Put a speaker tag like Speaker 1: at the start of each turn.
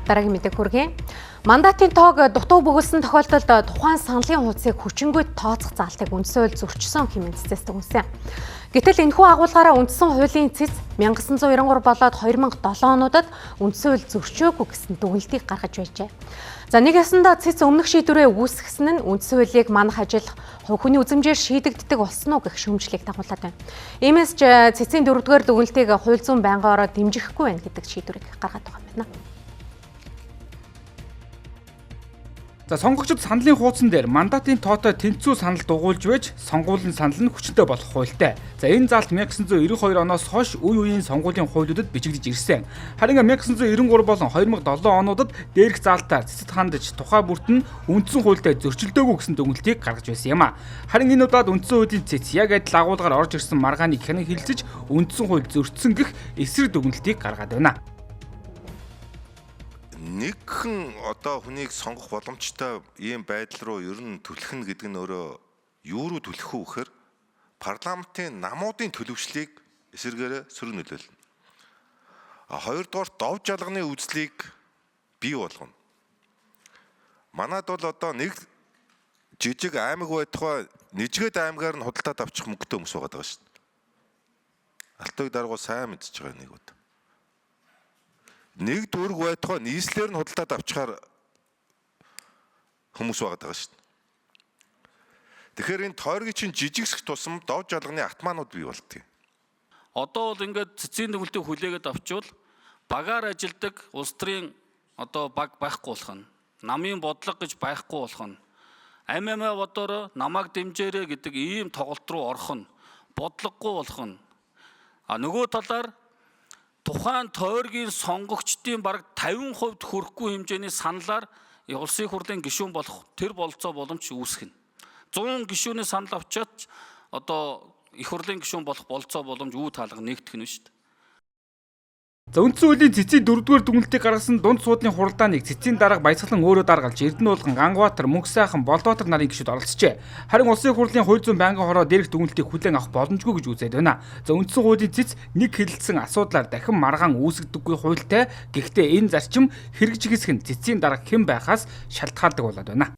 Speaker 1: Дараагийн мэдээг хүргэе. Мандатын тоог дутуу бөгөлсөн тохиолдолд тухайн саналын хуудсыг хүчингүйд тооцох заалтыг үндсэн хууль зөрчсөн хэмээн цэцэс дүгнэсэн. Гэтэл энэхүү агуулгаараа үндсэн хуулийн цэц 1993 болоод 2007 онуудад үндсэн хууль зөрчөөгүй гэсэн дүгнэлтийг гаргаж байжээ. За нэг ясандаа цэц өмнөх шийдвэрээ үүсгэсэн нь үндсэн хуулийг манах ажил хувь хүний үзмжээр шийдэгддэг болсон уу гэх шүүмжлэлийг дагуулад байна. Иймээс ч цэцийн 4-р дүгнэлтийг хууль зүйн байнгын ороо дэмжихгүй байна гэдэг шийдвэрийг гаргаад байгаа юм байна.
Speaker 2: За сонгогчид саналын хуудсан дээр мандатын тоотой тэнцүү санал дугуйлж байж сонгуулийн санал нь хүчтэй болох хуультай. За энэ заалт 1992 оноос хойш үе үеийн сонгуулийн хуулиудад бичигдэж ирсэн. Харин 1993 болон 2007 онуудад дээрх заалтаар цэцэд хандаж тухай бүрт нь үндсэн хуультай зөрчилдөөгүй гэсэн дүгнэлтийг гаргаж байсан юм а. Харин энэ удаад үндсэн хуулийн цэц яг адил агуулгаар орж ирсэн маргааныг хянан хилцэж үндсэн хууль зөрчсөн гэх эсрэг дүгнэлтийг гаргаад байна.
Speaker 3: Нэгхэн одоо хүнийг сонгох боломжтой ийм байдал руу ер нь түлхэх нь гэдэг нь өөрөө юу руу түлхэх вэ гэхээр парламентын намуудын төлөвшлийг эсэргээрээ сөрөг нөлөөлнө. Хоёрдугаар дов жалганы үзлийг бий болгоно. Манайд бол одоо нэг жижиг аймаг байтугай Нижгэд аймгаар нь худалдаад авчих мөнгөтэй хүмүүс байгаа шүү дээ. Алтайг даргуу сайн мэдчихэж байгаа нэг удаа. Нэг дүүрэг байтугай нийслэлээр нь худалдаад авчихаар хүмүүс байгаа шүү дээ. Тэгэхээр энэ тойргийн чинь жижигсэх тусам дов жалганы атмаанууд бий болтыг.
Speaker 4: Одоо бол ингээд цэцгийн дүгнэлтийг хүлээгээд авчвал багаар ажилдаг улс төрийн одоо баг байхгүй болох нь, намын бодлого гэж байхгүй болох нь, амиа бодороо намайг дэмжээрэй гэдэг ийм тоглолт руу орох нь, бодлогогүй болох нь. Нөгөө талаар тухайн тойргийн сонгогчдын бараг 50% хүрэхгүй хэмжээний саналаар улсын хурлын гишүүн болох тэр бололцоо боломж үүсгэнэ. 100 гишүүний санал авчаад одоо их хурлын гишүүн болох бололцоо боломж үе таалга нэгтгэх нь шүү дээ.
Speaker 2: За үндсэн хуулийн цэцийн 4-р дүгнэлтийг гаргасан дунд суудлын хуралдааныг цэцийн дарга Баясгалан өөрөө даргалж Эрдэнэ уулган, Ганбаатар, Мөнх сайхан, Болдоотор нарын гишүүд оролцжээ. Харин улсын хурлын хууль зүйн байнгын хороо дээрх дүгнэлтийг хүлээн авах боломжгүй гэж үзээд байна. За үндсэн хуулийн цэц нэг хэлэлцсэн асуудлаар дахин маргаан үүсгдэггүй хуультай. Гэхдээ энэ зарчим хэрэгжихсэх нь цэцийн дарга хэн байхаас шалтгаалдаг болоод байна.